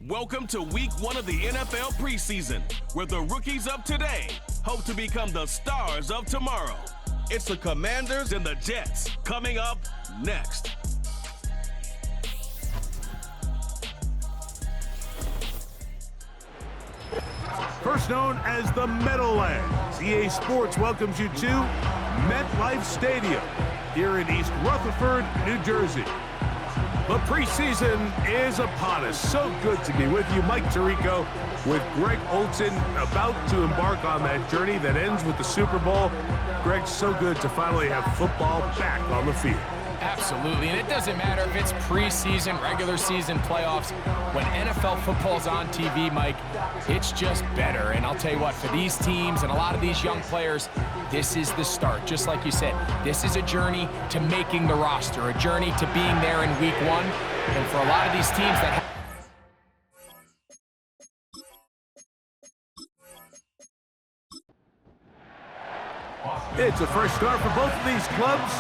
Welcome to week 1 of the NFL preseason, where the rookies of today hope to become the stars of tomorrow. It's the Commanders and the Jets coming up next. First known as the Meadowlands, EA Sports welcomes you to MetLife Stadium here in East Rutherford, New Jersey. The preseason is upon us. So good to be with you. Mike Tirico with Greg Olsen, about to embark on that journey that ends with the Super Bowl. Greg, so good to finally have football back on the field. Absolutely, and it doesn't matter if it's preseason, regular season, playoffs. When NFL football's on TV, Mike, it's just better. And I'll tell you what, for these teams and a lot of these young players, this is the start. Just like you said, this is a journey to making the roster, a journey to being there in week 1. And for a lot of these teams that It's a fresh start for both of these clubs.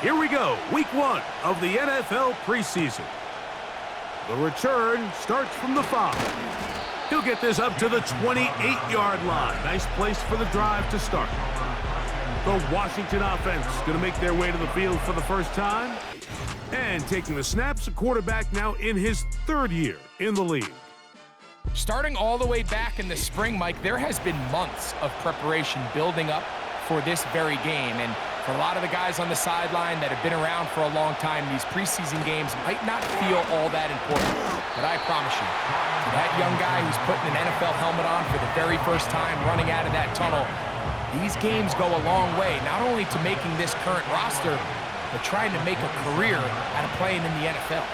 Here we go, week 1 of the NFL preseason. The return starts from the 5. He'll get this up to the 28-yard line. Nice place for the drive to start. The Washington offense going to make their way to the field for the first time. And taking the snaps, a quarterback now in his 3rd year in the league. starting all the way back in the spring, Mike, there has been months of preparation building up for this very game. And for a lot of the guys on the sideline that have been around for a long time, these preseason games might not feel all that important. But I promise you, for that young guy who's putting an NFL helmet on for the very first time running out of that tunnel, these games go a long way, not only to making this current roster, but trying to make a career out of playing in the NFL.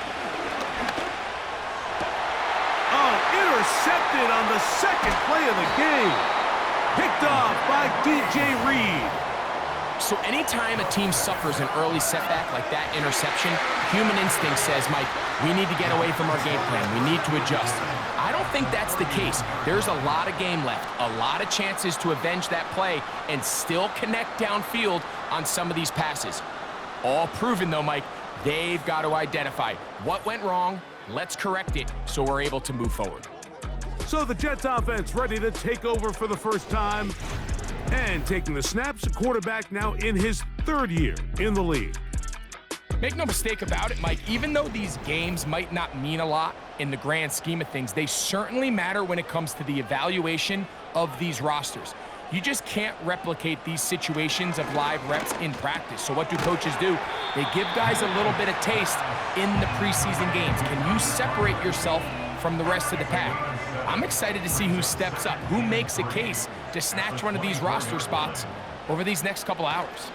Oh, intercepted on the second play of the game. Picked off by DJ Reed. So anytime a team suffers an early setback like that interception, human instinct says, Mike, we need to get away from our game plan. We need to adjust. I don't think that's the case. There's a lot of game left, a lot of chances to avenge that play and still connect downfield on some of these passes. All proven, though, Mike, they've got to identify what went wrong, let's correct it so we're able to move forward. So the Jets offense ready to take over for the first time. And taking the snaps, a quarterback now in his 3rd year in the league. Make no mistake about it, Mike, even though these games might not mean a lot in the grand scheme of things, they certainly matter when it comes to the evaluation of these rosters. You just can't replicate these situations of live reps in practice. So what do coaches do? They give guys a little bit of taste in the preseason games. Can you separate yourself from the rest of the pack? I'm excited to see who steps up, who makes a case to snatch one of these roster spots over these next couple hours.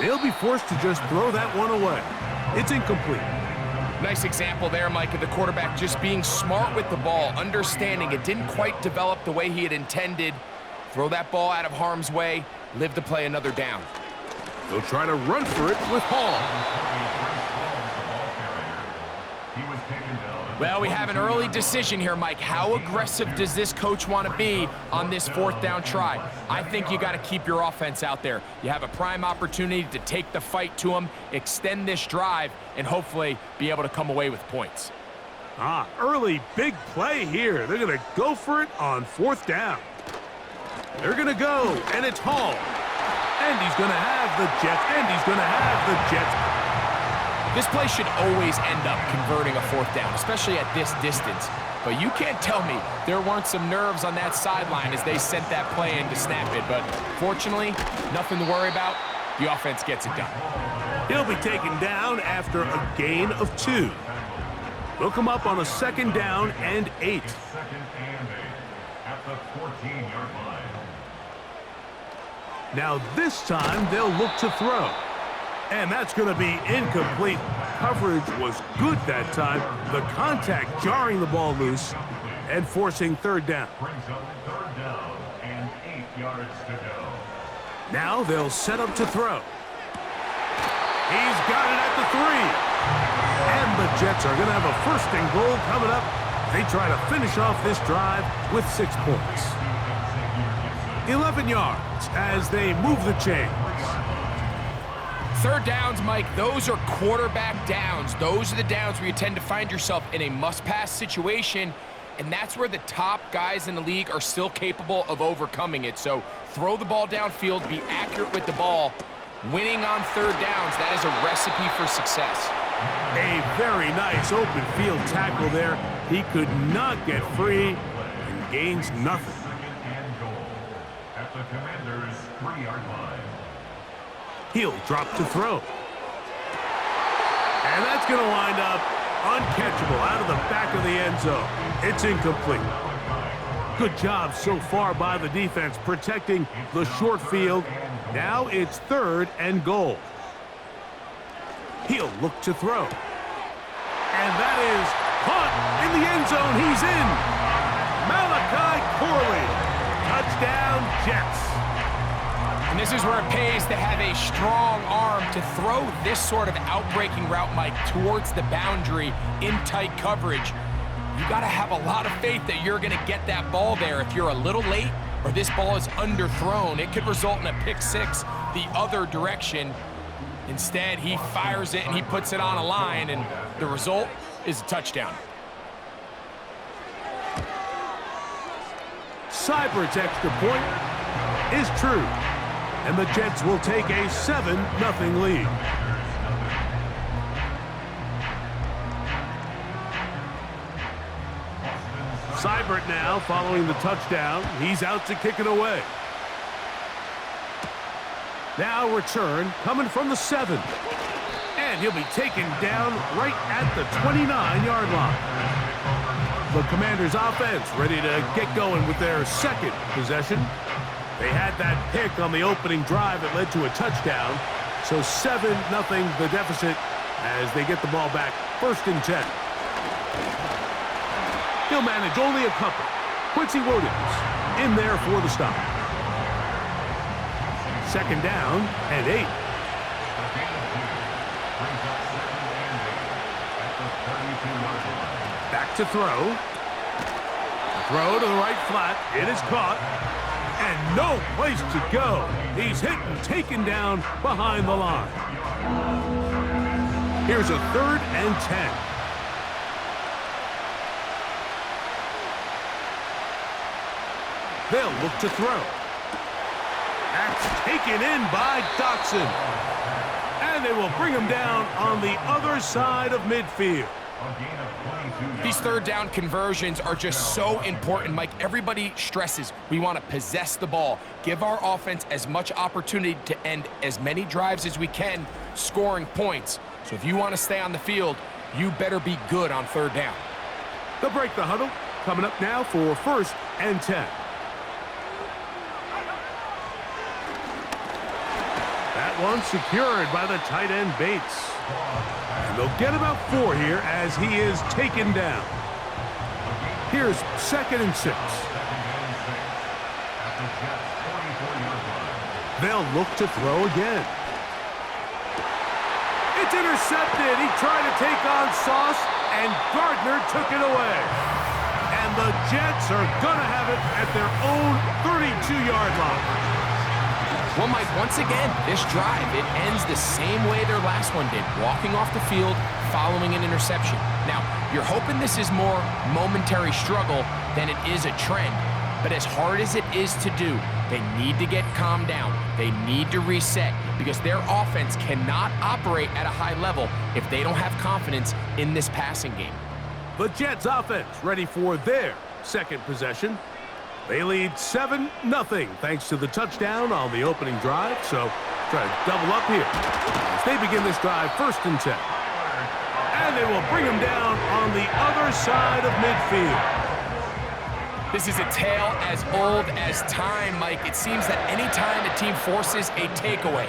They'll be forced to just throw that one away. It's incomplete. Nice example there, Mike, of the quarterback just being smart with the ball, understanding it didn't quite develop the way he had intended. Throw that ball out of harm's way, live to play another down. They'll try to run for it with Hall. Well, we have an early decision here, Mike. How aggressive does this coach want to be on this 4th down try? I think you got to keep your offense out there. You have a prime opportunity to take the fight to them, extend this drive, and hopefully be able to come away with points. Early big play here. They're going to go for it on 4th down. They're going to go, and it's Hall. And he's going to have the Jets. This play should always end up converting a 4th down, especially at this distance. But you can't tell me there weren't some nerves on that sideline as they sent that play in to snap it. But fortunately, nothing to worry about. The offense gets it done. He'll be taken down after a gain of 2. They'll come up on a 2nd down and 8. Now this time they'll look to throw. And that's going to be incomplete. Coverage was good that time. The contact jarring the ball loose and forcing 3rd down. Now they'll set up to throw. He's got it at the 3. And the Jets are going to have a 1st and goal coming up. They try to finish off this drive with 6 points. 11 yards as they move the chains. third downs, Mike, those are quarterback downs. Those are the downs where you tend to find yourself in a must-pass situation, and that's where the top guys in the league are still capable of overcoming it. So throw the ball downfield, be accurate with the ball. Winning on third downs, that is a recipe for success. A very nice open field tackle there. He could not get free and gains nothing. At the Commander's 3-yard line. He'll drop to throw. And that's going to wind up uncatchable out of the back of the end zone. It's incomplete. Good job so far by the defense protecting the short field. Now it's 3rd and goal. He'll look to throw. And that is caught in the end zone. He's in. Malachi Corley. Touchdown, Jets. And this is where it pays to have a strong arm to throw this sort of outbreaking route, Mike, towards the boundary in tight coverage. You got to have a lot of faith that you're going to get that ball there. If you're a little late or this ball is underthrown, it could result in a pick six the other direction. Instead, he fires it and he puts it on a line, and the result is a touchdown. Seibert's extra point is true, and the Jets will take a 7-0 lead. Seibert now following the touchdown. He's out to kick it away. Now return coming from the 7. And he'll be taken down right at the 29-yard line. The Commanders' offense ready to get going with their second possession. They had that pick on the opening drive that led to a touchdown. So 7-0 the deficit as they get the ball back. 1st and 10. He'll manage only a couple. Quincy Williams in there for the stop. 2nd down and 8. Back to throw. Throw to the right flat. It is caught. And no place to go. He's hit and taken down behind the line. Here's a 3rd and 10. They'll look to throw. That's taken in by Dotson. And they will bring him down on the other side of midfield. These 3rd down conversions are just so important, Mike. Everybody stresses we want to possess the ball, give our offense as much opportunity to end as many drives as we can, scoring points. So if you want to stay on the field, you better be good on 3rd down. They'll break the huddle. Coming up now for 1st and 10. That one secured by the tight end Bates. And they'll get about 4 here as he is taken down. Here's 2nd and 6. They'll look to throw again. It's intercepted. He tried to take on Sauce, and Gardner took it away. And the Jets are going to have it at their own 32-yard line. Well, Mike, once again, this drive, it ends the same way their last one did, walking off the field, following an interception. Now, you're hoping this is more momentary struggle than it is a trend, but as hard as it is to do, they need to get calmed down. They need to reset because their offense cannot operate at a high level if they don't have confidence in this passing game. The Jets offense ready for their second possession. They lead 7-0 thanks to the touchdown on the opening drive. So try to double up here as they begin this drive 1st and 10. And they will bring him down on the other side of midfield. This is a tale as old as time, Mike. It seems that any time a team forces a takeaway,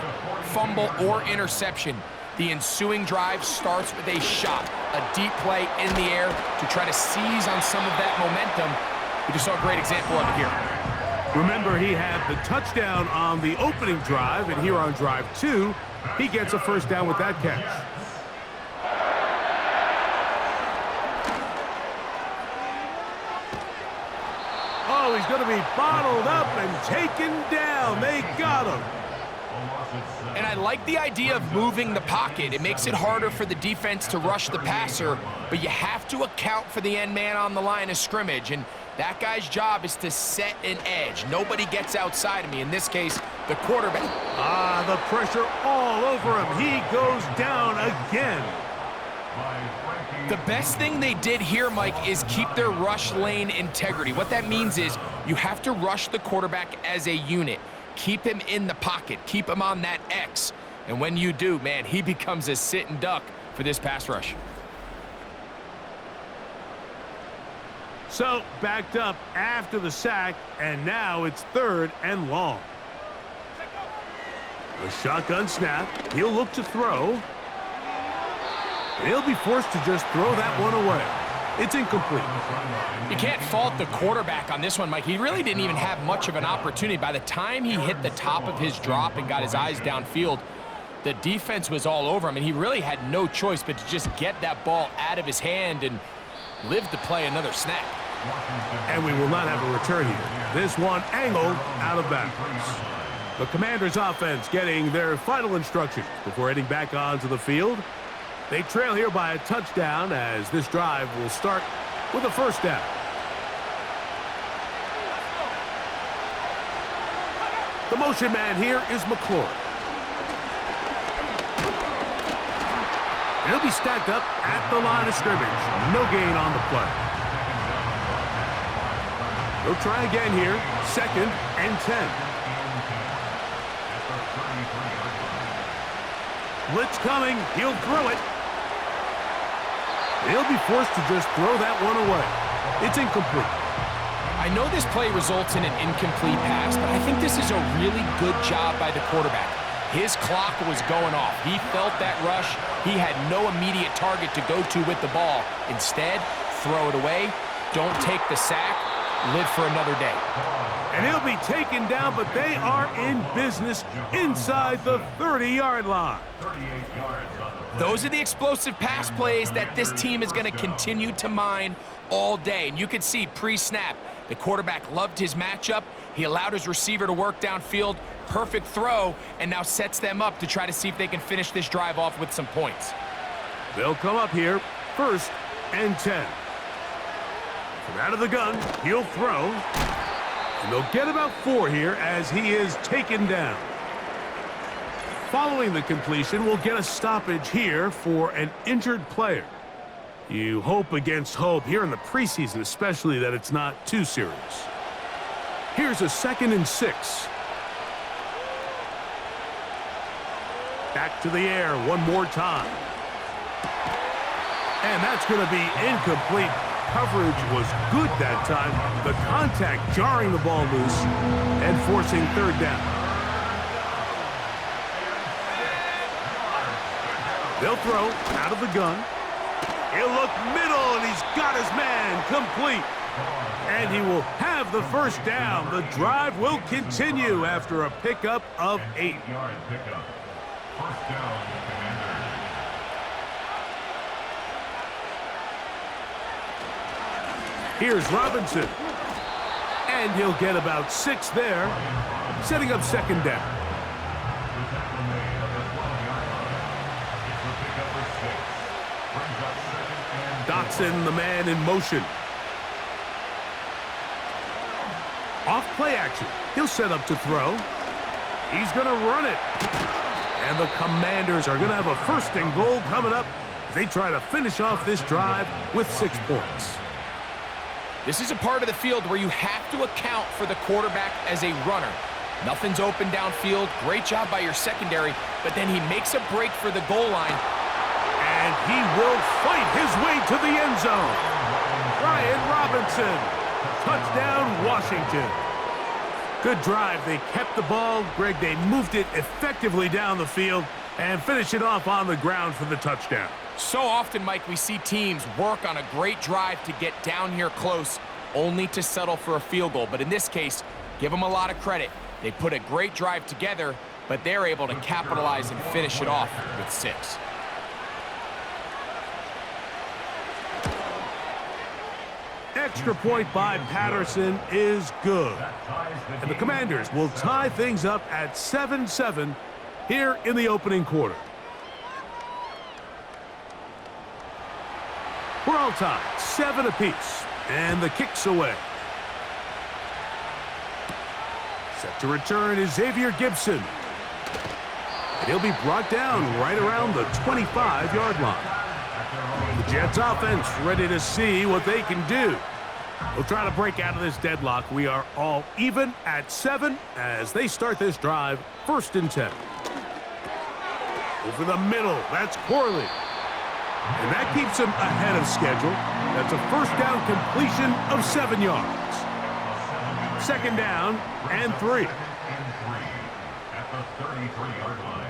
fumble, or interception, the ensuing drive starts with a shot, a deep play in the air to try to seize on some of that momentum. We just saw a great example of it here. Remember, he had the touchdown on the opening drive, and here on drive 2, he gets a 1st down with that catch. Oh, he's going to be bottled up and taken down. They got him. And I like the idea of moving the pocket. It makes it harder for the defense to rush the passer, but you have to account for the end man on the line of scrimmage, and that guy's job is to set an edge. Nobody gets outside of me. In this case, the quarterback. The pressure all over him. He goes down again. The best thing they did here, Mike, is keep their rush lane integrity. What that means is you have to rush the quarterback as a unit. Keep him in the pocket. Keep him on that X. And when you do, man, he becomes a sit and duck for this pass rush. So, backed up after the sack, and now it's 3rd and long. The shotgun snap. He'll look to throw. He'll be forced to just throw that one away. It's incomplete. You can't fault the quarterback on this one, Mike. He really didn't even have much of an opportunity. By the time he hit the top of his drop and got his eyes downfield, the defense was all over him, and he really had no choice but to just get that ball out of his hand and live to play another snap. And we will not have a return here. This one angled out of bounds. The Commanders' offense getting their final instructions before heading back onto the field. They trail here by a touchdown as this drive will start with a first down. The motion man here is McClure. He'll be stacked up at the line of scrimmage. No gain on the play. They'll try again here. 2nd and 10. Blitz coming. He'll throw it. He'll be forced to just throw that one away. It's incomplete. I know this play results in an incomplete pass, but I think this is a really good job by the quarterback. His clock was going off. He felt that rush. He had no immediate target to go to with the ball. Instead, throw it away. Don't take the sack. Live for another day. And he'll be taken down, but they are in business inside the 30-yard line. Those are the explosive pass plays that this team is going to continue to mine all day. And you can see pre-snap, the quarterback loved his matchup. He allowed his receiver to work downfield. Perfect throw, and now sets them up to try to see if they can finish this drive off with some points. They'll come up here, 1st and 10. From out of the gun, he'll throw. And they'll get about 4 here as he is taken down. Following the completion, we'll get a stoppage here for an injured player. You hope against hope here in the preseason, especially that it's not too serious. Here's a 2nd and 6. Back to the air one more time. And that's going to be incomplete. Coverage was good that time. The contact jarring the ball loose and forcing 3rd down. They'll throw out of the gun. He'll look middle, and he's got his man complete. And he will have the first down. The drive will continue after a pickup of 8. 8-yard pickup. First down, Commanders. Here's Robinson. And he'll get about 6 there, setting up 2nd down. Dotson, the man in motion. Off play action. He'll set up to throw. He's going to run it. And the Commanders are going to have a 1st and goal coming up. They try to finish off this drive with 6 points. This is a part of the field where you have to account for the quarterback as a runner. Nothing's open downfield. Great job by your secondary, but then he makes a break for the goal line. And he will fight his way to the end zone. Brian Robinson. Touchdown, Washington. Good drive. They kept the ball. Greg, they moved it effectively down the field and finish it off on the ground for the touchdown. So often, Mike, we see teams work on a great drive to get down here close, only to settle for a field goal. But in this case, give them a lot of credit. They put a great drive together, but they're able to capitalize and finish it off with 6. Extra point by Patterson is good. And the Commanders will tie things up at 7-7 here in the opening quarter. We're all tied, 7 apiece, and the kick's away. Set to return is Xavier Gibson. And he'll be brought down right around the 25-yard line. The Jets offense ready to see what they can do. They'll try to break out of this deadlock. We are all even at 7 as they start this drive, 1st and 10. Over the middle, that's Corley. And that keeps him ahead of schedule. That's a 1st down completion of 7 yards. 2nd down and 3. At the 33-yard line.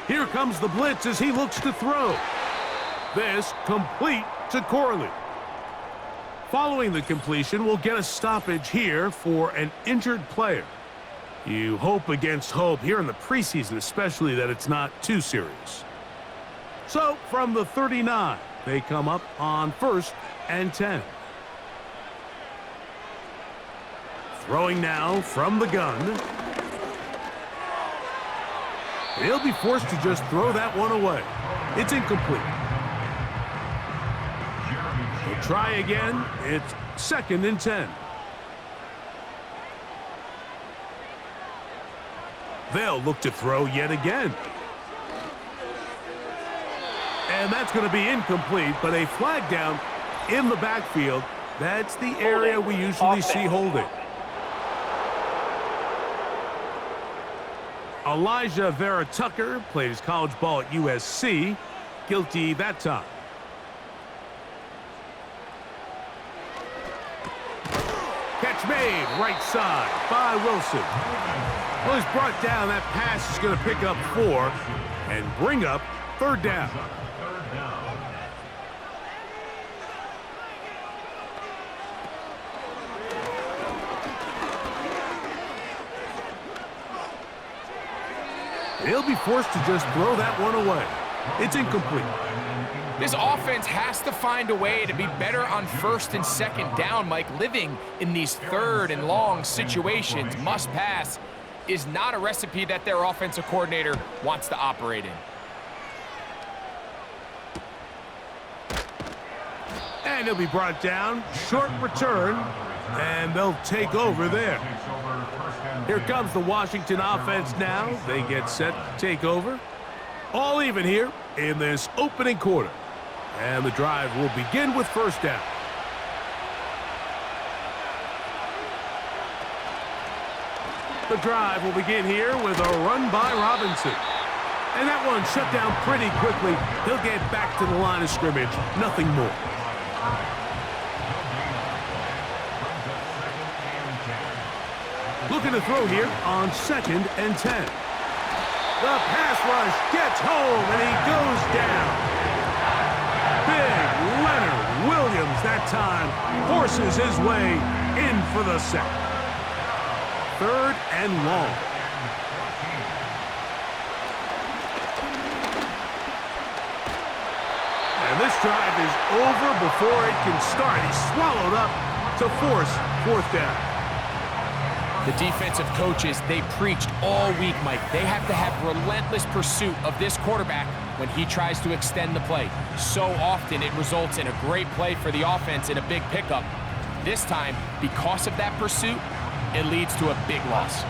Here comes the blitz as he looks to throw. This complete to Corley. Following the completion, we'll get a stoppage here for an injured player. You hope against hope here in the preseason, especially that it's not too serious. So, from the 39, they come up on 1st and 10. Throwing now from the gun. He'll be forced to just throw that one away. It's incomplete. He'll try again. It's 2nd and 10. They'll look to throw yet again. And that's going to be incomplete, but a flag down in the backfield. That's the area we usually see holding. Elijah Vera Tucker played his college ball at USC. Guilty that time. Catch made, right side by Wilson. Well, he's brought down. That pass is going to pick up 4 and bring up 3rd down. He'll be forced to just throw that one away. It's incomplete. This offense has to find a way to be better on 1st and 2nd down, Mike. Living in these 3rd and long situations, must pass, is not a recipe that their offensive coordinator wants to operate in. And he'll be brought down. Short return, and they'll take over there. Here comes the Washington offense now. They get set to take over. All even here in this opening quarter. And the drive will begin with 1st down. The drive will begin here with a run by Robinson. And that one shut down pretty quickly. He'll get back to the line of scrimmage. Nothing more. Looking to throw here on 2nd and 10. The pass rush gets home, and he goes down. Big Leonard Williams that time forces his way in for the sack. 3rd and long. And this drive is over before it can start. He's swallowed up to force 4th down. The defensive coaches, they preached all week, Mike. They have to have relentless pursuit of this quarterback when he tries to extend the play. So often it results in a great play for the offense and a big pickup. This time, because of that pursuit, it leads to a big loss.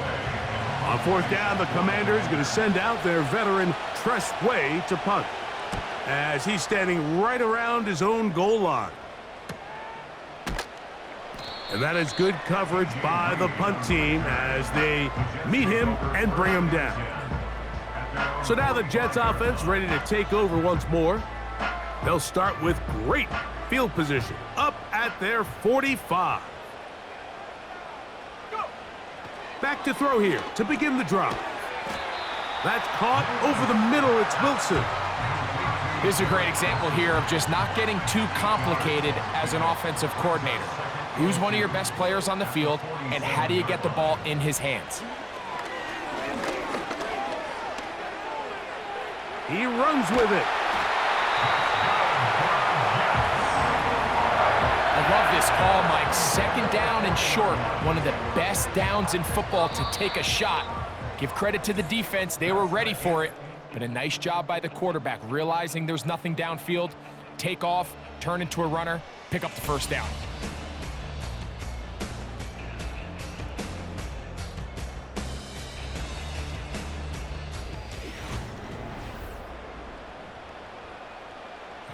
On 4th down, the Commanders going to send out their veteran Tress Way to punt, as he's standing right around his own goal line. And that is good coverage by the punt team as they meet him and bring him down. So now the Jets offense ready to take over once more. They'll start with great field position up at their 45. Back to throw here to begin the drive. That's caught over the middle. It's Wilson. Here's a great example here of just not getting too complicated as an offensive coordinator. Who's one of your best players on the field, and how do you get the ball in his hands? He runs with it. I love this call, Mike. 2nd down and short. One of the best downs in football to take a shot. Give credit to the defense. They were ready for it. But a nice job by the quarterback, realizing there's nothing downfield, take off, turn into a runner, pick up the first down.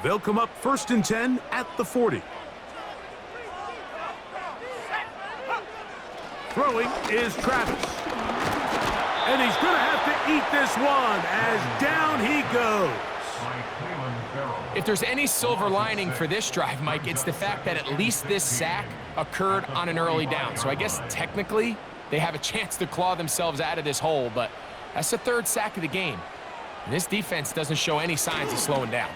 They'll come up 1st and 10 at the 40. Throwing is Travis. And he's going to have to eat this one as down he goes. If there's any silver lining for this drive, Mike, it's the fact that at least this sack occurred on an early down. So I guess technically they have a chance to claw themselves out of this hole, but that's the 3rd sack of the game. And this defense doesn't show any signs of slowing down.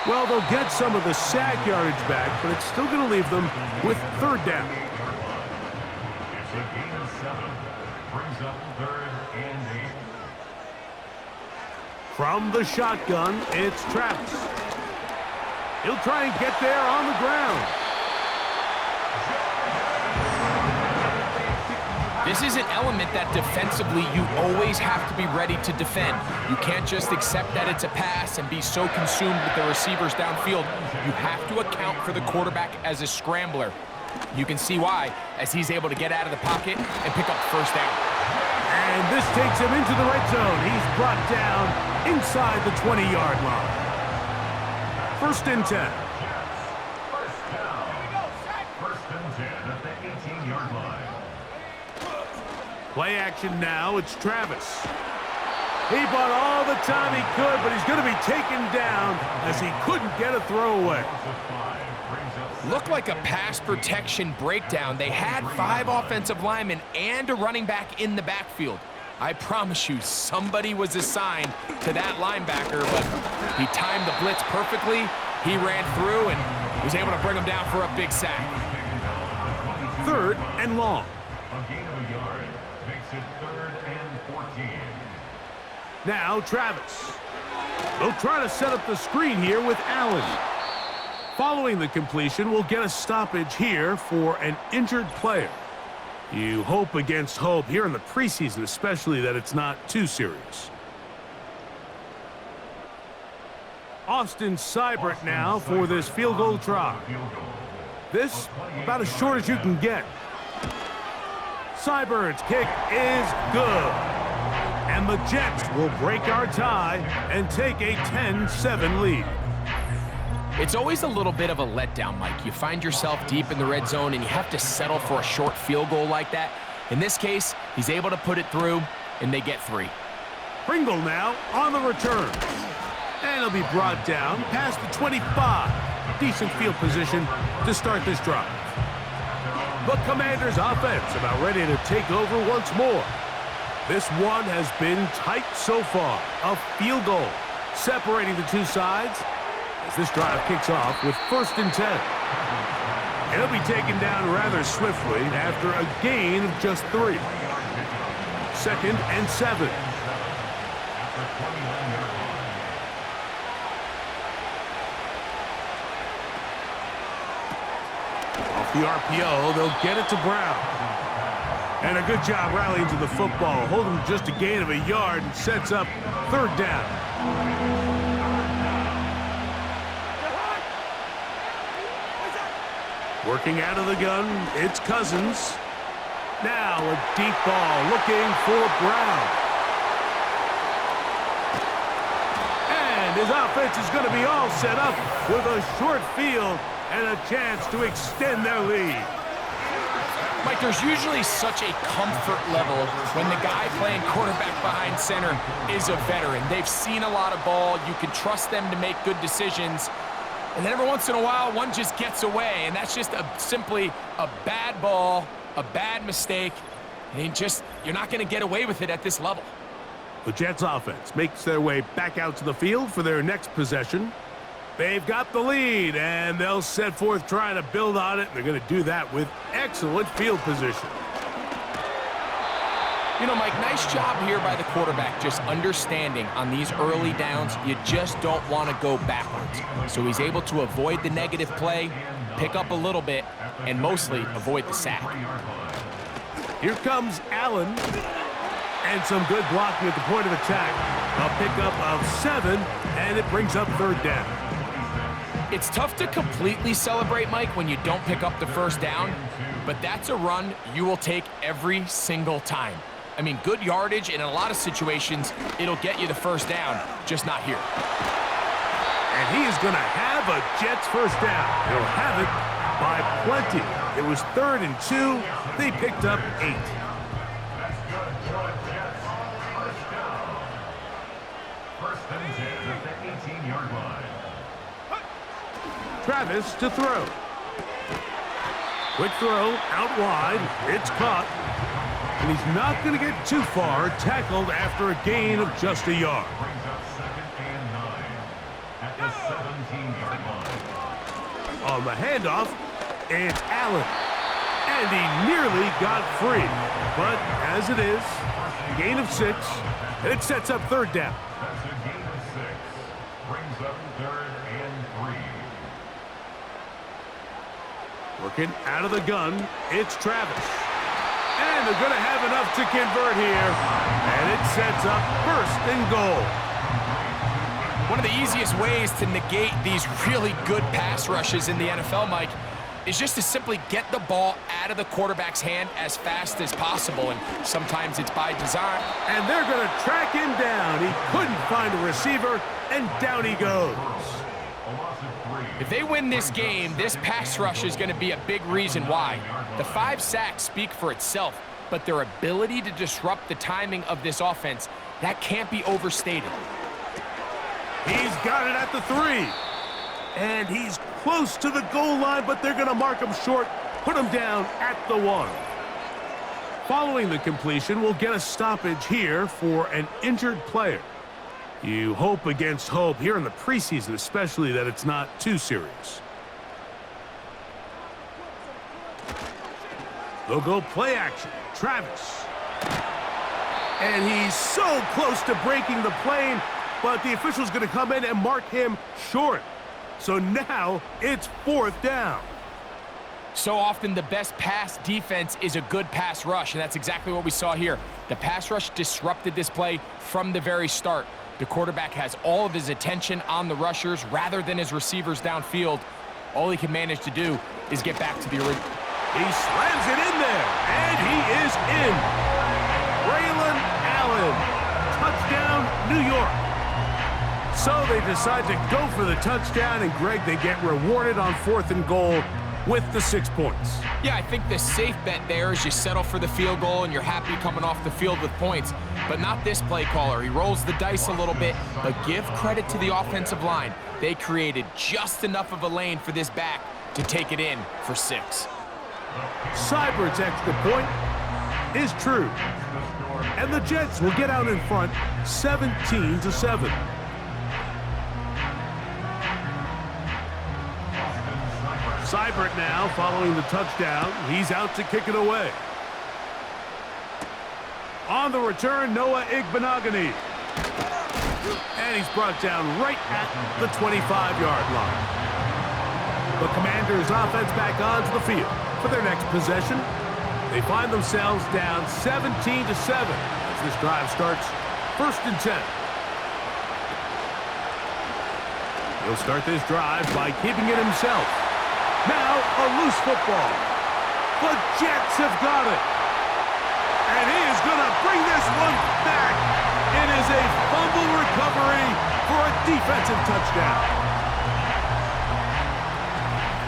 Well, they'll get some of the sack yardage back, but it's still going to leave them with 3rd down. It's a gain of 7. Brings up 3rd and 8. From the shotgun, it's Travis. He'll try and get there on the ground. This is an element that defensively you always have to be ready to defend. You can't just accept that it's a pass and be so consumed with the receivers downfield. You have to account for the quarterback as a scrambler. You can see why, as he's able to get out of the pocket and pick up the first down. And this takes him into the red zone. He's brought down inside the 20-yard line. 1st and 10. First down. 1st and 10 at the 18-yard line. Play action now, it's Travis. He bought all the time he could, but he's going to be taken down as he couldn't get a throwaway. Looked like a pass protection breakdown. They had 5 offensive linemen and a running back in the backfield. I promise you, somebody was assigned to that linebacker, but he timed the blitz perfectly. He ran through and was able to bring him down for a big sack. 3rd and long. A gain of a yard makes it 3rd and 14. Now Travis. They'll try to set up the screen here with Allen. Following the completion, we'll get a stoppage here for an injured player. You hope against hope here in the preseason, especially that it's not too serious. Austin Seibert now for this field goal try. This about as short as you can get. Seibert's kick is good. And the Jets will break our tie and take a 10-7 lead. It's always a little bit of a letdown, Mike. You find yourself deep in the red zone and you have to settle for a short field goal like that. In this case, he's able to put it through and they get 3. Pringle now on the return. And he'll be brought down past the 25. Decent field position to start this drive. The Commanders' offense about ready to take over once more. This one has been tight so far. A field goal separating the two sides as this drive kicks off with 1st and 10. It'll be taken down rather swiftly after a gain of just 3. 2nd and 7. Off the RPO, they'll get it to Brown. And a good job rallying to the football, holding just a gain of a yard and sets up 3rd down. Working out of the gun, it's Cousins. Now a deep ball looking for Brown. And his offense is going to be all set up with a short field and a chance to extend their lead. Mike, there's usually such a comfort level when the guy playing quarterback behind center is a veteran. They've seen a lot of ball. You can trust them to make good decisions. And then every once in a while, one just gets away, and that's just simply a bad ball, a bad mistake. And you're not going to get away with it at this level. The Jets offense makes their way back out to the field for their next possession. They've got the lead, and they'll set forth trying to build on it. They're going to do that with excellent field position. You know, Mike, nice job here by the quarterback, just understanding on these early downs, you just don't want to go backwards. So he's able to avoid the negative play, pick up a little bit, and mostly avoid the sack. Here comes Allen. And some good blocking at the point of attack. A pickup of 7, and it brings up 3rd down. It's tough to completely celebrate, Mike, when you don't pick up the first down, but that's a run you will take every single time. I mean, good yardage, and in a lot of situations, it'll get you the first down, just not here. And he is going to have a Jets first down. He'll have it by plenty. It was 3rd and 2. They picked up 8. That's good for the Jets. First down. First and 10 at the 18-yard line. Travis to throw. Quick throw out wide. It's caught. And he's not going to get too far. Tackled after a gain of just a yard. Brings up 2nd and 9 at the 17-yard line. On the handoff, it's Allen. And he nearly got free. But as it is, gain of 6. And it sets up 3rd down. That's a gain of 6. Brings up 3rd and 3. Working out of the gun, it's Travis. And they're going to have enough to convert here. And it sets up 1st and goal. One of the easiest ways to negate these really good pass rushes in the NFL, Mike, is just to simply get the ball out of the quarterback's hand as fast as possible. And sometimes it's by design. And they're going to track him down. He couldn't find a receiver, and down he goes. If they win this game, this pass rush is going to be a big reason why. The 5 sacks speak for itself, but their ability to disrupt the timing of this offense, that can't be overstated. He's got it at the 3. And he's close to the goal line, but they're going to mark him short, put him down at the 1. Following the completion, we'll get a stoppage here for an injured player. You hope against hope here in the preseason, especially that it's not too serious. They'll go play action. Travis. And he's so close to breaking the plane, but the official's going to come in and mark him short. So now it's 4th down. So often the best pass defense is a good pass rush, and that's exactly what we saw here. The pass rush disrupted this play from the very start. The quarterback has all of his attention on the rushers rather than his receivers downfield. All he can manage to do is get back to the original. He slams it in there, and he is in. Braylon Allen, touchdown, New York. So they decide to go for the touchdown, and Greg, they get rewarded on 4th and goal with the 6 points. Yeah, I think the safe bet there is you settle for the field goal and you're happy coming off the field with points, but not this play caller. He rolls the dice a little bit, but give credit to the offensive line. They created just enough of a lane for this back to take it in for 6. Seibert's extra point is true. And the Jets will get out in front 17-7. Seibert now following the touchdown. He's out to kick it away. On the return, Noah Igbinoghene. And he's brought down right at the 25-yard line. The Commanders' offense back onto the field for their next possession. They find themselves down 17-7 as this drive starts 1st and 10. He'll start this drive by keeping it himself. Now a loose football. The Jets have got it. And he is going to bring this one back. It is a fumble recovery for a defensive touchdown.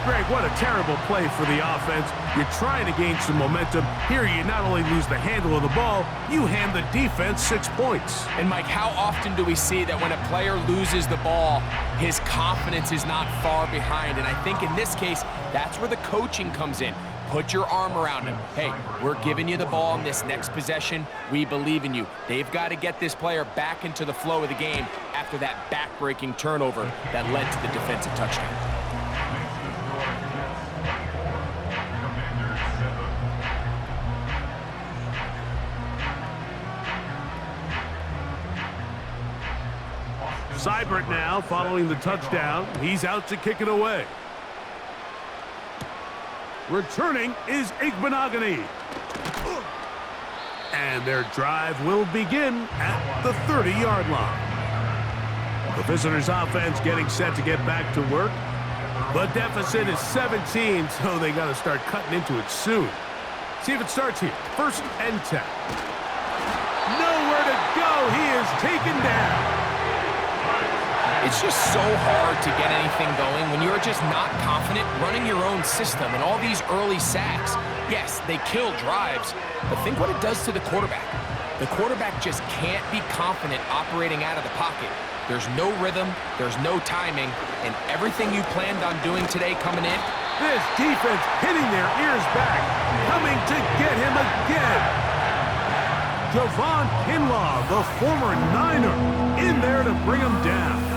Greg, what a terrible play for the offense. You're trying to gain some momentum. Here you not only lose the handle of the ball, you hand the defense 6 points. And Mike, how often do we see that when a player loses the ball, his confidence is not far behind? And I think in this case, that's where the coaching comes in. Put your arm around him. Hey, we're giving you the ball in this next possession. We believe in you. They've got to get this player back into the flow of the game after that back-breaking turnover that led to the defensive touchdown. Seibert now following the touchdown. He's out to kick it away. Returning is Igbinoghene. And their drive will begin at the 30-yard line. The visitors' offense getting set to get back to work. The deficit is 17, so they got to start cutting into it soon. See if it starts here. 1st and 10. Nowhere to go. He is taken down. It's just so hard to get anything going when you're just not confident running your own system, and all these early sacks. Yes, they kill drives, but think what it does to the quarterback. The quarterback just can't be confident operating out of the pocket. There's no rhythm, there's no timing, and everything you planned on doing today coming in. This defense hitting their ears back, coming to get him again. Javon Kinlaw, the former Niner, in there to bring him down.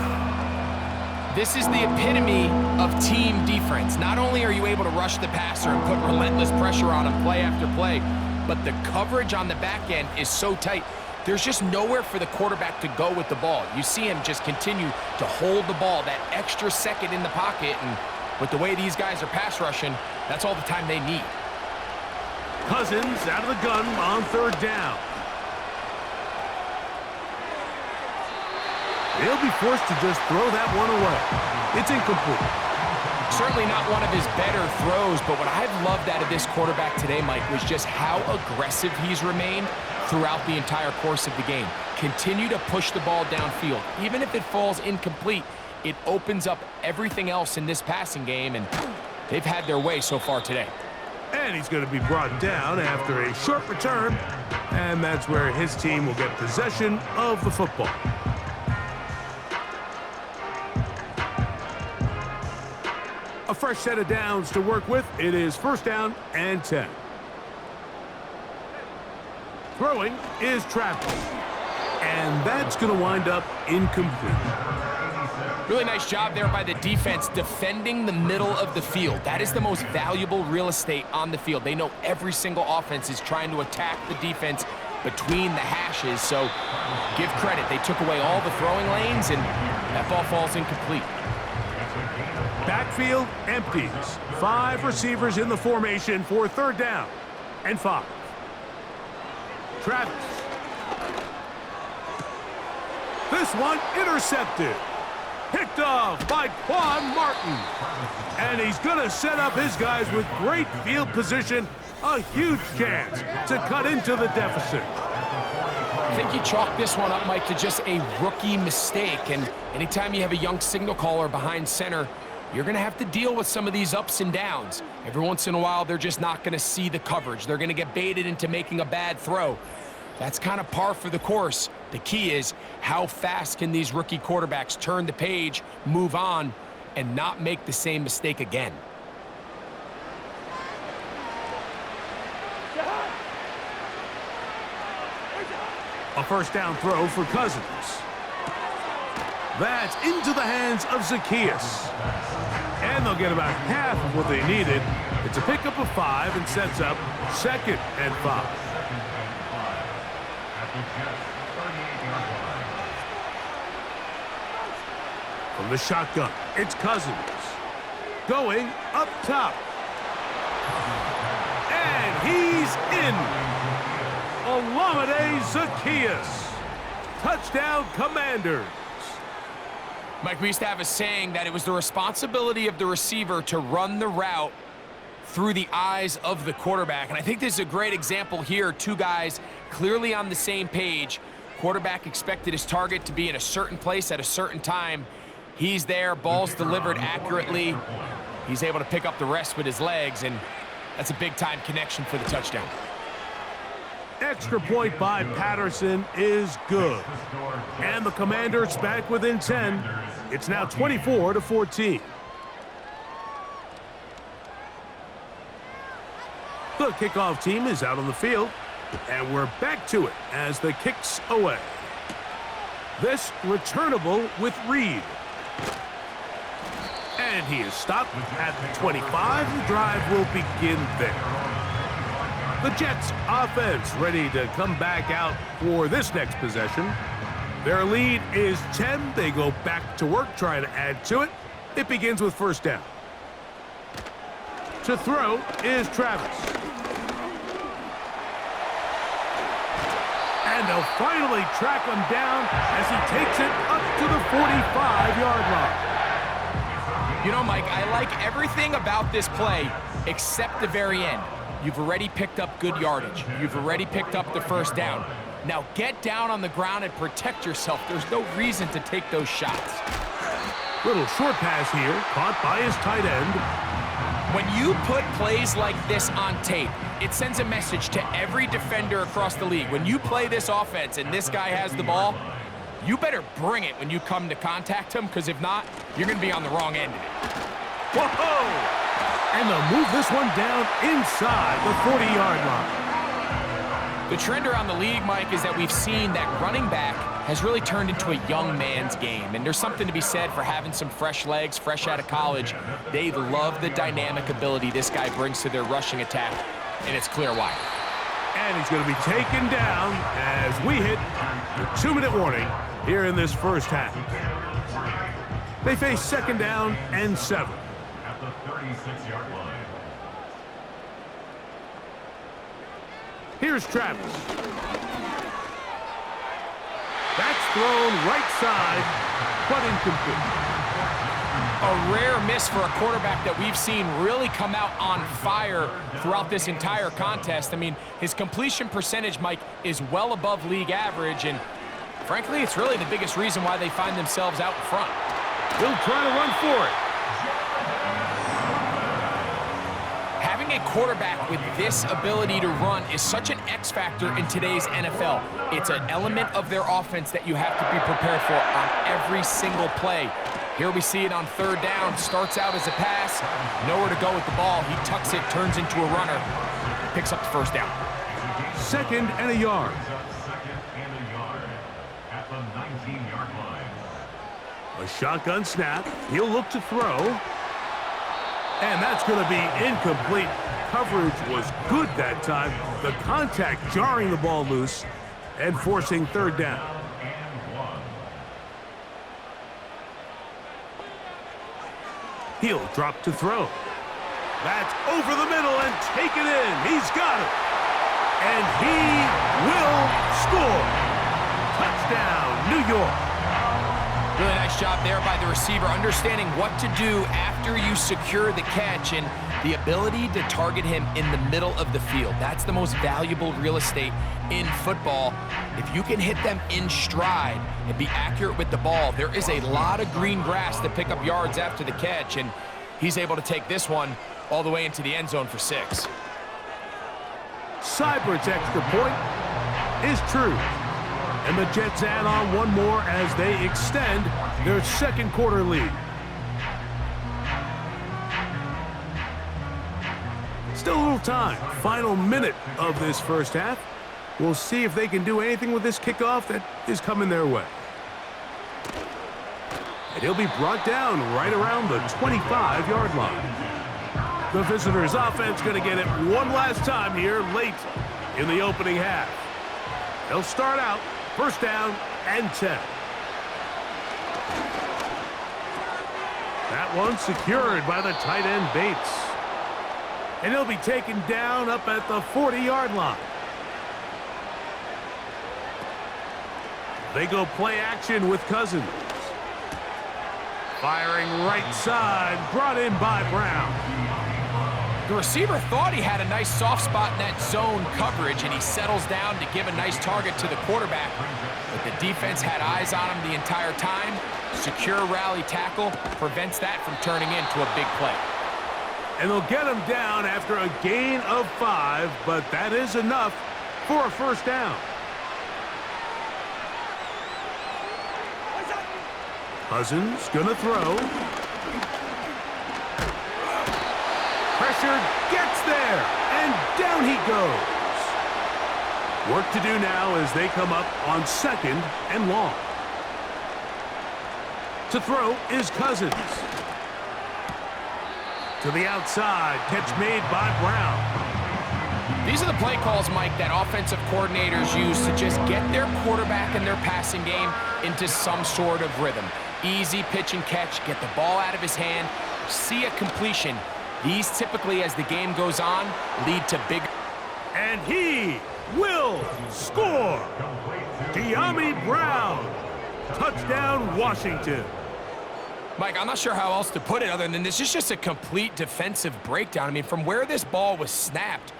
This is the epitome of team defense. Not only are you able to rush the passer and put relentless pressure on him play after play, but the coverage on the back end is so tight. There's just nowhere for the quarterback to go with the ball. You see him just continue to hold the ball that extra second in the pocket, and with the way these guys are pass rushing, that's all the time they need. Cousins out of the gun on 3rd down. He'll be forced to just throw that one away. It's incomplete. Certainly not one of his better throws, but what I've loved out of this quarterback today, Mike, was just how aggressive he's remained throughout the entire course of the game. Continue to push the ball downfield. Even if it falls incomplete, it opens up everything else in this passing game, and they've had their way so far today. And he's going to be brought down after a short return, and that's where his team will get possession of the football. A fresh set of downs to work with. It is 1st down and 10. Throwing is Travis. And that's going to wind up incomplete. Really nice job there by the defense defending the middle of the field. That is the most valuable real estate on the field. They know every single offense is trying to attack the defense between the hashes. So give credit. They took away all the throwing lanes, and that ball falls incomplete. Backfield empties. 5 receivers in the formation for 3rd down and 5. Travis. This one intercepted. Picked off by Quan Martin. And he's going to set up his guys with great field position. A huge chance to cut into the deficit. I think you chalk this one up, Mike, to just a rookie mistake. And anytime you have a young signal caller behind center, you're going to have to deal with some of these ups and downs. Every once in a while, they're just not going to see the coverage. They're going to get baited into making a bad throw. That's kind of par for the course. The key is how fast can these rookie quarterbacks turn the page, move on, and not make the same mistake again. A 1st down throw for Cousins. That's into the hands of Zacchaeus. And they'll get about half of what they needed. It's a pickup of 5 and sets up 2nd and 5. From the shotgun, it's Cousins. Going up top. And he's in. Olamide Zacchaeus. Touchdown, Commanders. Mike, we used to have a saying that it was the responsibility of the receiver to run the route through the eyes of the quarterback. And I think this is a great example here. 2 guys clearly on the same page. Quarterback expected his target to be in a certain place at a certain time. He's there, ball's delivered accurately. He's able to pick up the rest with his legs, and that's a big-time connection for the touchdown. Extra point by Patterson is good. And the Commanders back within 10. It's now 24-14. The kickoff team is out on the field. And we're back to it as the kick's away. This returnable with Reed. And he is stopped at the 25. The drive will begin there. The Jets offense ready to come back out for this next possession. Their lead is 10. They go back to work, trying to add to it. It begins with 1st down. To throw is Travis. And they'll finally track him down as he takes it up to the 45-yard line. You know, Mike, I like everything about this play except the very end. You've already picked up good yardage. You've already picked up the first down. Now get down on the ground and protect yourself. There's no reason to take those shots. Little short pass here, caught by his tight end. When you put plays like this on tape, it sends a message to every defender across the league. When you play this offense and this guy has the ball, you better bring it when you come to contact him, because if not, you're going to be on the wrong end of it. Whoa! And they'll move this one down inside the 40-yard line. The trend around the league, Mike, is that we've seen that running back has really turned into a young man's game. And there's something to be said for having some fresh legs, fresh out of college. They love the dynamic ability this guy brings to their rushing attack, and it's clear why. And he's going to be taken down as we hit the 2-minute warning here in this first half. They face second down and 7. At the 36-yard line. Here's Travis. That's thrown right side, but incomplete. A rare miss for a quarterback that we've seen really come out on fire throughout this entire contest. I mean, his completion percentage, Mike, is well above league average, and frankly, it's really the biggest reason why they find themselves out in front. He'll try to run for it. Having a quarterback with this ability to run is such an X factor in today's NFL. It's an element of their offense that you have to be prepared for on every single play. Here we see it on third down. Starts out as a pass, nowhere to go with the ball. He tucks it, turns into a runner, picks up the first down. Second and a yard. Second and a yard at the 19-yard line. A shotgun snap. He'll look to throw. And that's going to be incomplete. Coverage was good that time. The contact jarring the ball loose and forcing third down. He'll drop to throw. That's over the middle and taken in. He's got it. And he will score. Touchdown, New York. Really nice job there by the receiver, understanding what to do after you secure the catch and the ability to target him in the middle of the field. That's the most valuable real estate in football. If you can hit them in stride and be accurate with the ball, there is a lot of green grass to pick up yards after the catch, and he's able to take this one all the way into the end zone for 6. Seibert's extra point is true. And the Jets add on one more as they extend their second quarter lead. Still a little time. Final minute of this first half. We'll see if they can do anything with this kickoff that is coming their way. And he'll be brought down right around the 25-yard line. The visitors' offense going to get it one last time here late in the opening half. They'll start out first down and 10. That one secured by the tight end Bates. And he'll be taken down up at the 40-yard line. They go play action with Cousins. Firing right side, brought in by Brown. The receiver thought he had a nice soft spot in that zone coverage, and he settles down to give a nice target to the quarterback. But the defense had eyes on him the entire time. Secure rally tackle prevents that from turning into a big play. And they'll get him down after a gain of 5, but that is enough for a first down. Cousins gonna throw. Pressure gets there, and down he goes. Work to do now as they come up on second and long. To throw is Cousins. To the outside, catch made by Brown. These are the play calls, Mike, that offensive coordinators use to just get their quarterback and their passing game into some sort of rhythm. Easy pitch and catch, get the ball out of his hand, see a completion. These typically, as the game goes on, lead to big. And he will score. Dyami Brown. Touchdown, Washington. Mike, I'm not sure how else to put it other than this is just a complete defensive breakdown. I mean, from where this ball was snapped,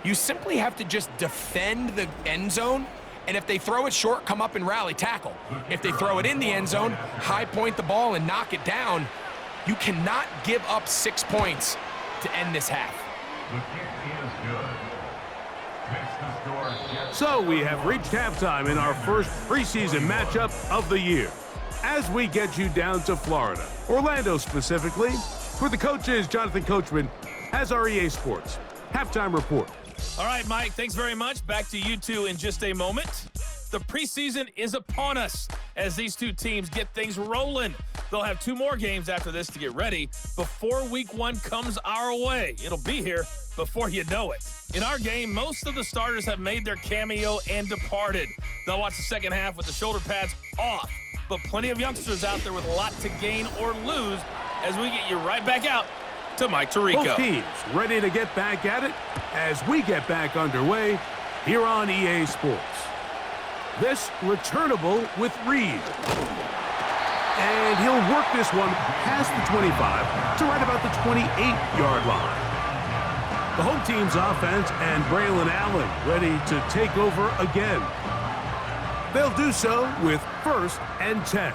you simply have to just defend the end zone, and if they throw it short, come up and rally tackle. If they throw it in the end zone, high point the ball and knock it down. You cannot give up 6 points to end this half. The kick is good. Makes the score Jets. So we have reached halftime in our first preseason matchup of the year. As we get you down to Florida, Orlando specifically, where the coach is Jonathan Coachman, has our EA Sports halftime report. All right, Mike, thanks very much. Back to you two in just a moment. The preseason is upon us as these two teams get things rolling. They'll have 2 more games after this to get ready before week 1 comes our way. It'll be here before you know it. In our game, most of the starters have made their cameo and departed. They'll watch the second half with the shoulder pads off, but plenty of youngsters out there with a lot to gain or lose as we get you right back out to Mike Tirico. Both teams ready to get back at it as we get back underway here on EA Sports. This returnable with Reed. And he'll work this one past the 25 to right about the 28-yard line. The home team's offense and Braylon Allen ready to take over again. They'll do so with 1st and 10.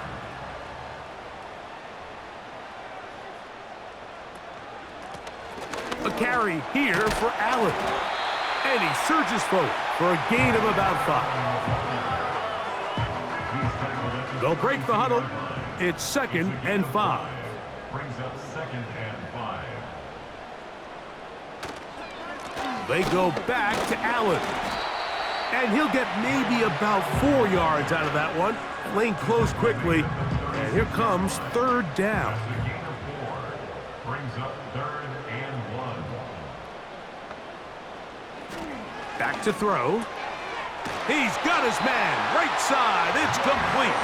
A carry here for Allen. And he surges forward for a gain of about 5. They'll break the huddle. It's 2nd and 5. Brings up 2nd and 5. They go back to Allen. And he'll get maybe about 4 yards out of that one. Lane closed quickly. And here comes 3rd down. The gain of 4. Brings up 3rd and 1. Back to throw. He's got his man. Right side. It's complete.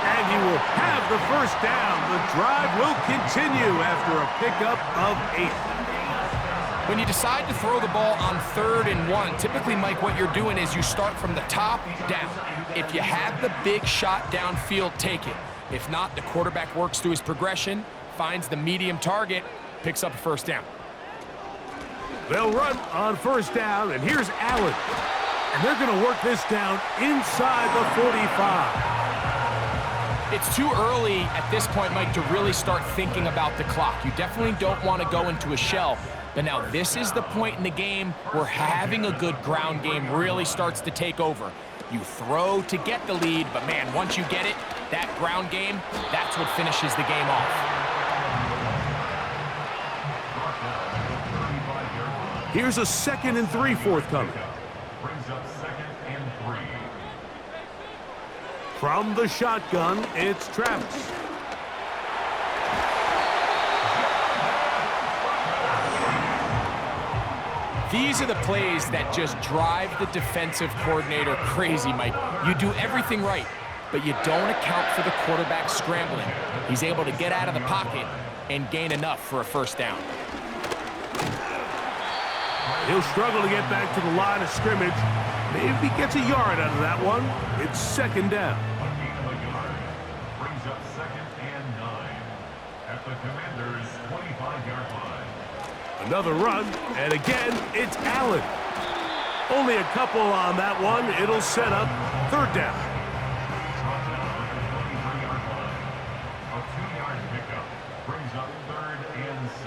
And he will have the 1st down. The drive will continue after a pickup of 8. When you decide to throw the ball on 3rd and 1, typically, Mike, what you're doing is you start from the top down. If you have the big shot downfield, take it. If not, the quarterback works through his progression, finds the medium target, picks up a 1st down. They'll run on 1st down, and here's Allen. And they're going to work this down inside the 45. It's too early at this point, Mike, to really start thinking about the clock. You definitely don't want to go into a shell. But now this is the point in the game where having a good ground game really starts to take over. You throw to get the lead, but man, once you get it, that ground game, that's what finishes the game off. Here's a 2nd and 3 forthcoming. Brings up 2nd and 3. From the shotgun, it's Travis. These are the plays that just drive the defensive coordinator crazy, Mike. You do everything right, but you don't account for the quarterback scrambling. He's able to get out of the pocket and gain enough for a 1st down. He'll struggle to get back to the line of scrimmage. Maybe gets a yard out of that one. It's 2nd down. A gain of a yard. Brings up 2nd and 9. At the Commanders' 25-yard line. Another run, and again, it's Allen. Only a couple on that one. It'll set up 3rd down. A 2-yard pickup brings up 3rd and 6.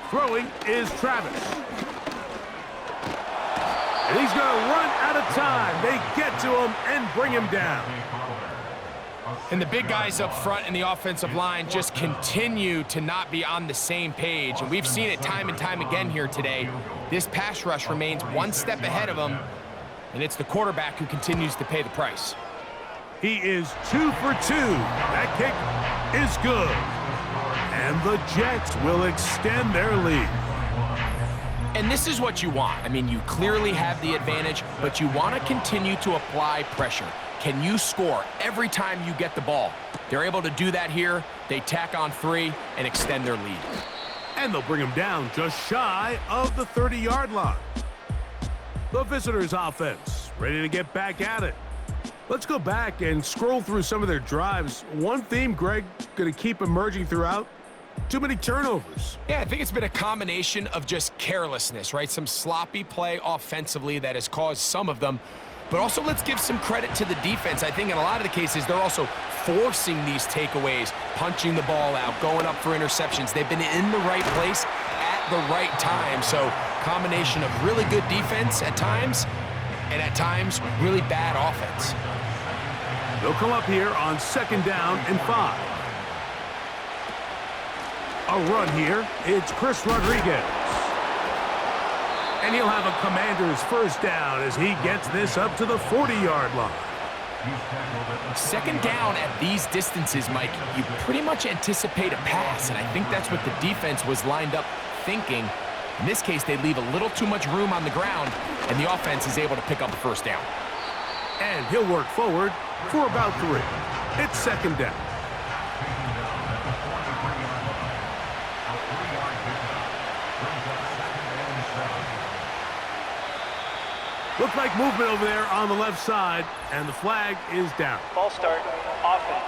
Throwing is Travis. And he's going to run out of time. They get to him and bring him down. And the big guys up front in the offensive line just continue to not be on the same page. And we've seen it time and time again here today. This pass rush remains one step ahead of them, and it's the quarterback who continues to pay the price. He is 2 for 2. That kick is good. And the Jets will extend their lead. And this is what you want. I mean, you clearly have the advantage, but you want to continue to apply pressure. Can you score every time you get the ball? They're able to do that here. They tack on 3 and extend their lead. And they'll bring him down just shy of the 30-yard line. The visitors' offense ready to get back at it. Let's go back and scroll through some of their drives. One theme, Greg, going to keep emerging throughout. Too many turnovers. Yeah, I think it's been a combination of just carelessness, right? Some sloppy play offensively that has caused some of them. But also, let's give some credit to the defense. I think in a lot of the cases, they're also forcing these takeaways, punching the ball out, going up for interceptions. They've been in the right place at the right time. So, combination of really good defense at times, and at times, really bad offense. They'll come up here on 2nd down and 5. A run here. It's Chris Rodriguez. And he'll have a Commander's first down as he gets this up to the 40-yard line. 2nd down at these distances, Mike, you pretty much anticipate a pass, and I think that's what the defense was lined up thinking. In this case, they leave a little too much room on the ground, and the offense is able to pick up a first down. And he'll work forward for about 3. It's 2nd down. Looks like movement over there on the left side, and the flag is down. False start, offense.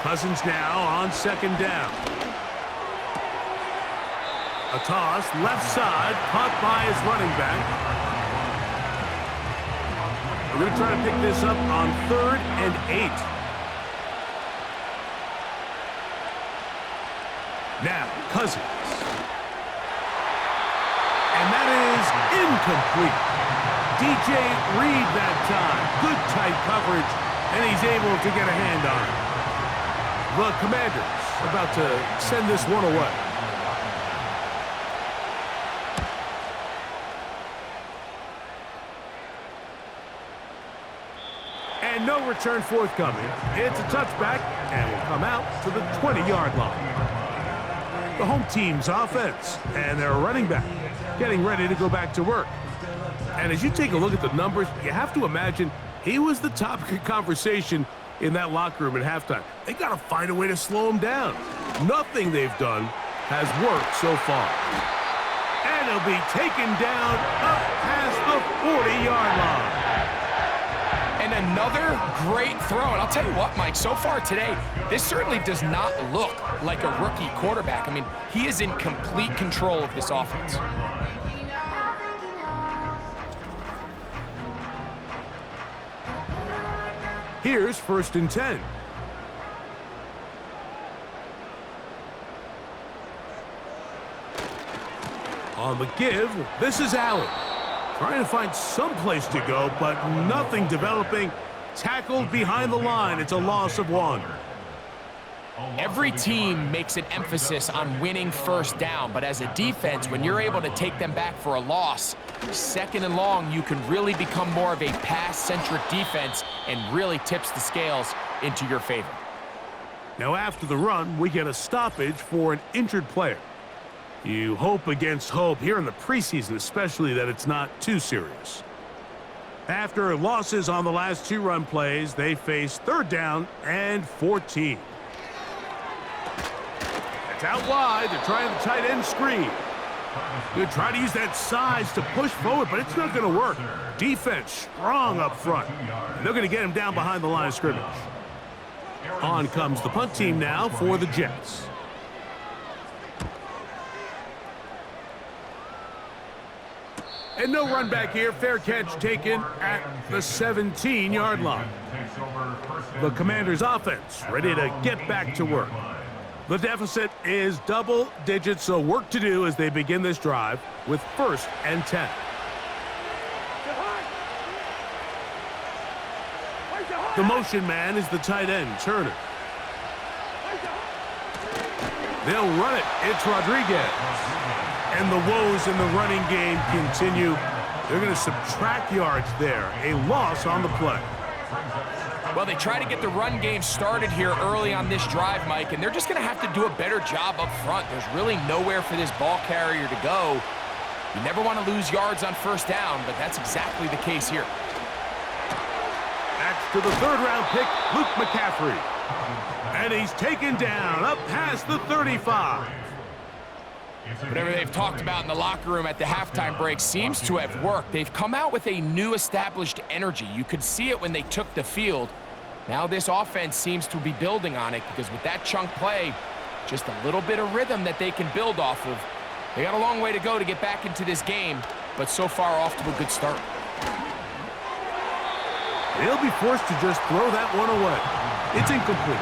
Cousins now on 2nd down. A toss, left side, caught by his running back. We're going to try to pick this up on 3rd and 8. Now, Cousins. And that is incomplete. DJ Reed that time. Good tight coverage, and he's able to get a hand on it. The Commanders about to send this one away. And no return forthcoming. It's a touchback, and will come out to the 20-yard line. The home team's offense, and their running back getting ready to go back to work. And as you take a look at the numbers, you have to imagine he was the topic of conversation in that locker room at halftime. They got to find a way to slow him down. Nothing they've done has worked so far. And he'll be taken down up past the 40-yard line. And another great throw. And I'll tell you what, Mike, so far today, this certainly does not look like a rookie quarterback. I mean, he is in complete control of this offense. Here's 1st and 10. On the give, this is Allen. Trying to find some place to go, but nothing developing. Tackled behind the line. It's a loss of 1. Every team makes an emphasis on winning first down, but as a defense, when you're able to take them back for a loss, 2nd and long, you can really become more of a pass-centric defense and really tips the scales into your favor. Now after the run, we get a stoppage for an injured player. You hope against hope here in the preseason, especially that it's not too serious. After losses on the last 2 run plays, they face 3rd down and 14. It's out wide. They're trying the tight end screen. They try to use that size to push forward, but it's not going to work. Defense strong up front. And they're going to get him down behind the line of scrimmage. On comes the punt team now for the Jets. And no run back here. Fair catch taken at the 17-yard line. The Commanders' offense ready to get back to work. The deficit is double digits, so work to do as they begin this drive with 1st and 10. The motion man is the tight end, Turner. They'll run it. It's Rodriguez. And the woes in the running game continue. They're going to subtract yards there. A loss on the play. Well, they try to get the run game started here early on this drive, Mike, and they're just going to have to do a better job up front. There's really nowhere for this ball carrier to go. You never want to lose yards on first down, but that's exactly the case here. That's to the third-round pick, Luke McCaffrey. And he's taken down up past the 35. Whatever they've talked about in the locker room at the halftime break seems to have worked. They've come out with a new established energy. You could see it when they took the field. Now this offense seems to be building on it because with that chunk play, just a little bit of rhythm that they can build off of. They got a long way to go to get back into this game, but so far off to a good start. They'll be forced to just throw that one away. It's incomplete.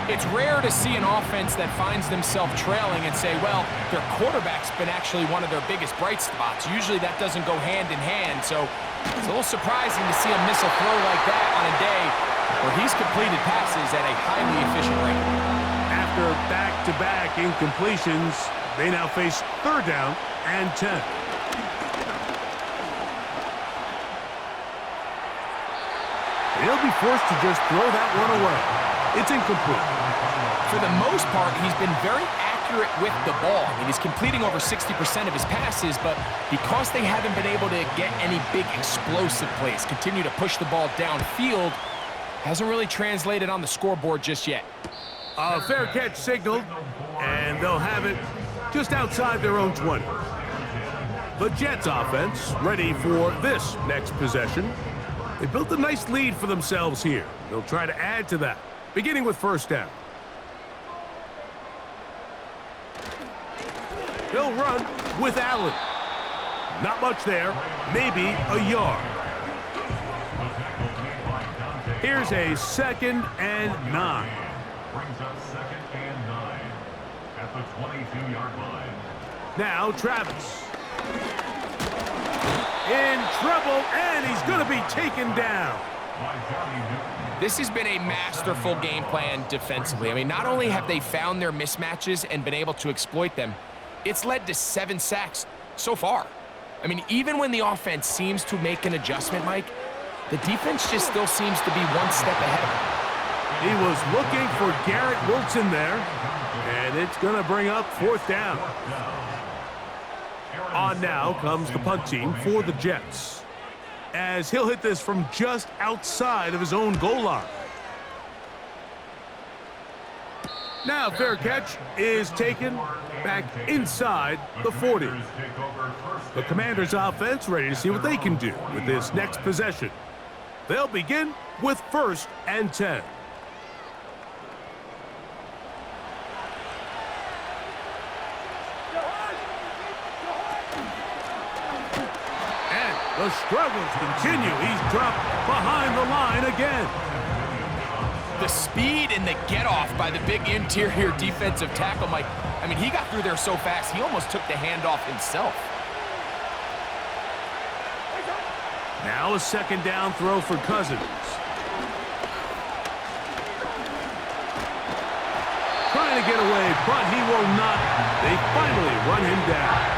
It's rare to see an offense that finds themselves trailing and say, well, their quarterback's been actually one of their biggest bright spots. Usually that doesn't go hand in hand, so it's a little surprising to see him miss a throw like that on a day where he's completed passes at a highly efficient rate. After back-to-back incompletions, they now face 3rd down and 10. They'll be forced to just throw that one away. It's incomplete. For the most part, he's been very accurate with the ball. I mean, he's completing over 60% of his passes, but because they haven't been able to get any big explosive plays, continue to push the ball downfield, hasn't really translated on the scoreboard just yet. A fair catch signaled, and they'll have it just outside their own 20. The Jets offense ready for this next possession. They built a nice lead for themselves here. They'll try to add to that, beginning with 1st down. They'll run with Allen. Not much there, maybe a yard. Here's a 2nd and 9. Brings up 2nd and 9 at the 22-yard line. Now Travis. In trouble, and he's going to be taken down. This has been a masterful game plan defensively. I mean, not only have they found their mismatches and been able to exploit them, it's led to 7 sacks so far. I mean, even when the offense seems to make an adjustment, Mike, the defense just still seems to be one step ahead. He was looking for Garrett Wilson there, and it's going to bring up 4th down. On now comes the punt team for the Jets, as he'll hit this from just outside of his own goal line. Now fair catch is taken back inside the 40. The Commanders offense ready to see what they can do with this next possession. They'll begin with 1st and 10. The struggles continue. He's dropped behind the line again. The speed and the get-off by the big interior defensive tackle, Mike. I mean, he got through there so fast, he almost took the handoff himself. Now a 2nd down throw for Cousins. Trying to get away, but he will not. They finally run him down.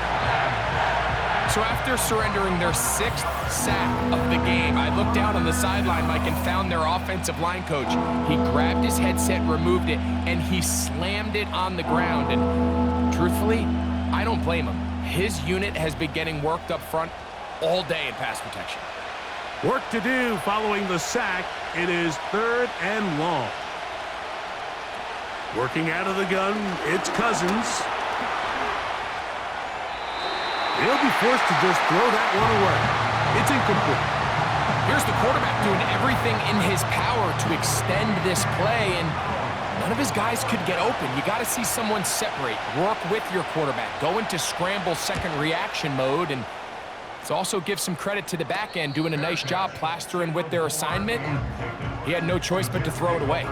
So after surrendering their 6th sack of the game, I looked down on the sideline, Mike, and found their offensive line coach. He grabbed his headset, removed it, and he slammed it on the ground. And truthfully, I don't blame him. His unit has been getting worked up front all day in pass protection. Work to do following the sack. It is 3rd and long. Working out of the gun, it's Cousins. He'll be forced to just throw that one away. It's incomplete. Here's the quarterback doing everything in his power to extend this play, and none of his guys could get open. You got to see someone separate, work with your quarterback, go into scramble second reaction mode, and it's also give some credit to the back end doing a nice job plastering with their assignment, and he had no choice but to throw it away.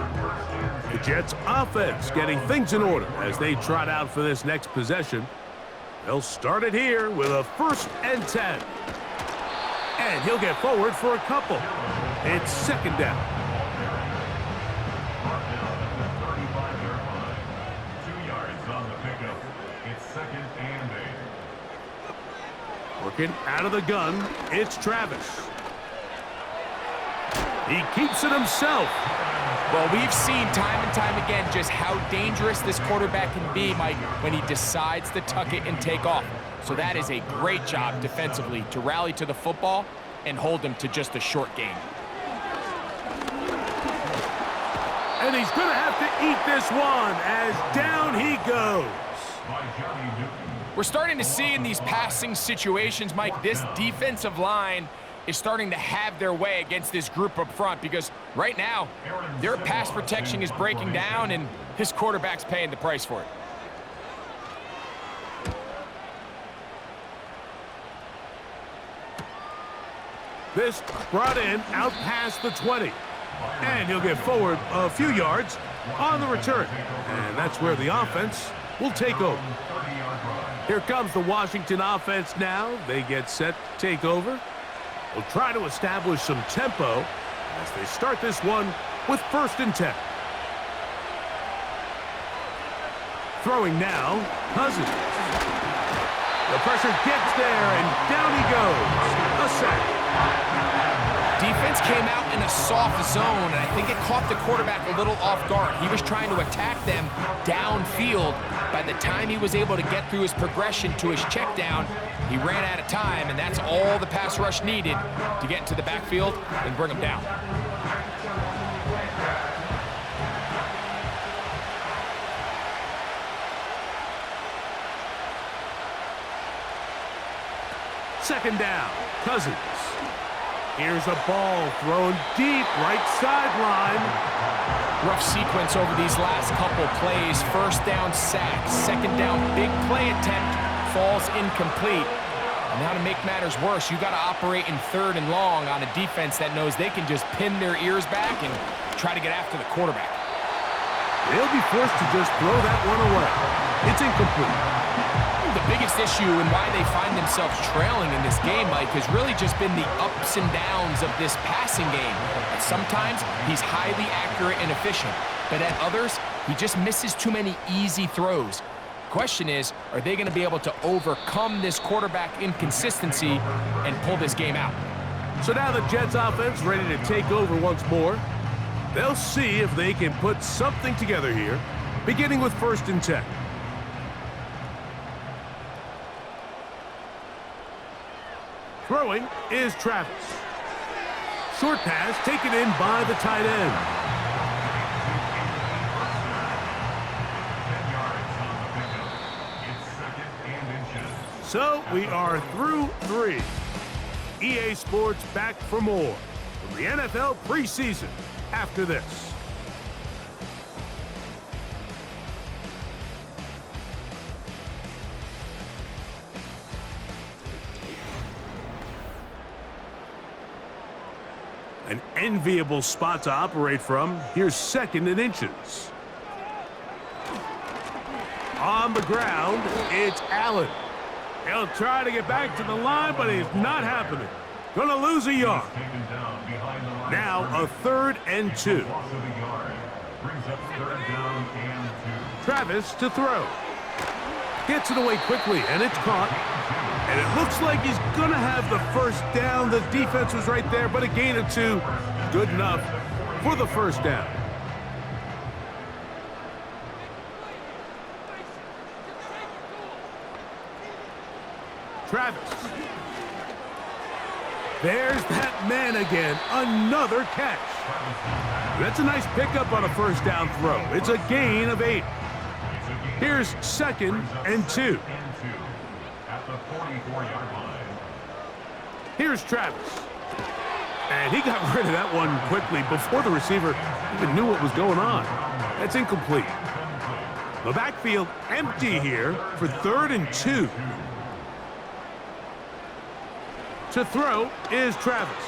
The Jets offense getting things in order as they trot out for this next possession. They'll start it here with a 1st and 10. And he'll get forward for a couple. It's 2nd down. 2 yards on the pickup. It's 2nd and 8. Working out of the gun, it's Travis. He keeps it himself. Well, we've seen time and time again just how dangerous this quarterback can be, Mike, when he decides to tuck it and take off. So that is a great job defensively to rally to the football and hold him to just a short gain. And he's going to have to eat this one as down he goes. We're starting to see in these passing situations, Mike, this defensive line is starting to have their way against this group up front because right now, their pass protection is breaking down and his quarterback's paying the price for it. This brought in out past the 20. And he'll get forward a few yards on the return. And that's where the offense will take over. Here comes the Washington offense now. They get set to take over. They'll try to establish some tempo as they start this one with 1st and 10. Throwing now, Cousins. The pressure gets there, and down he goes. A sack. Defense came out in a soft zone, and I think it caught the quarterback a little off guard. He was trying to attack them downfield. By the time he was able to get through his progression to his check down, he ran out of time, and that's all the pass rush needed to get into the backfield and bring him down. Second down, Cousins. Here's a ball thrown deep, right sideline. Rough sequence over these last couple plays. 1st down sack, 2nd down big play attempt, falls incomplete. And now to make matters worse, you got to operate in 3rd and long on a defense that knows they can just pin their ears back and try to get after the quarterback. They'll be forced to just throw that one away. It's incomplete. The biggest issue and why they find themselves trailing in this game, Mike, has really just been the ups and downs of this passing game. And sometimes he's highly accurate and efficient, but at others, he just misses too many easy throws. Question is, are they going to be able to overcome this quarterback inconsistency and pull this game out? So now the Jets offense ready to take over once more. They'll see if they can put something together here, beginning with 1st and 10. Throwing is Travis. Short pass taken in by the tight end. 10 yards on the pickup. It's 2nd and inches. So we are through 3. EA Sports back for more from the NFL preseason after this. An enviable spot to operate from. Here's 2nd and inches. On the ground, it's Allen. He'll try to get back to the line, but it's not happening. Gonna lose a yard. Now a 3rd and 2. Travis to throw. Gets it away quickly, and it's caught. And it looks like he's going to have the 1st down. The defense was right there, but a gain of 2. Good enough for the 1st down. Travis. There's that man again. Another catch. That's a nice pickup on a 1st down throw. It's a gain of 8. Here's 2nd and 2. At the 44-yard line. Here's Travis. And he got rid of that one quickly before the receiver even knew what was going on. That's incomplete. The backfield empty here for 3rd and 2. To throw is Travis.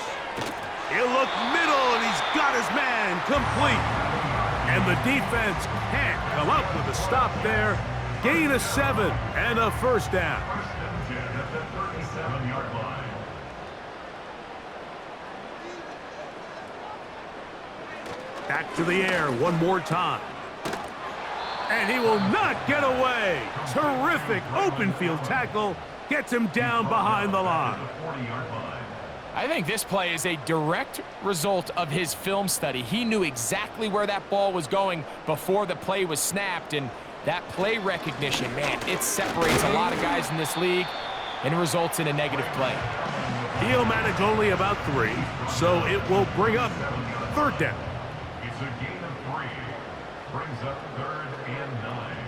He'll look middle, and he's got his man complete. And the defense can't come up with a stop there. Gain of 7 and a 1st down. Back to the air one more time. And he will not get away. Terrific open field tackle. Gets him down behind the line. I think this play is a direct result of his film study. He knew exactly where that ball was going before the play was snapped, and that play recognition, man, it separates a lot of guys in this league and results in a negative play. He'll manage only about 3, so it will bring up 3rd down. It's a gain of 3. Brings up 3rd and 9.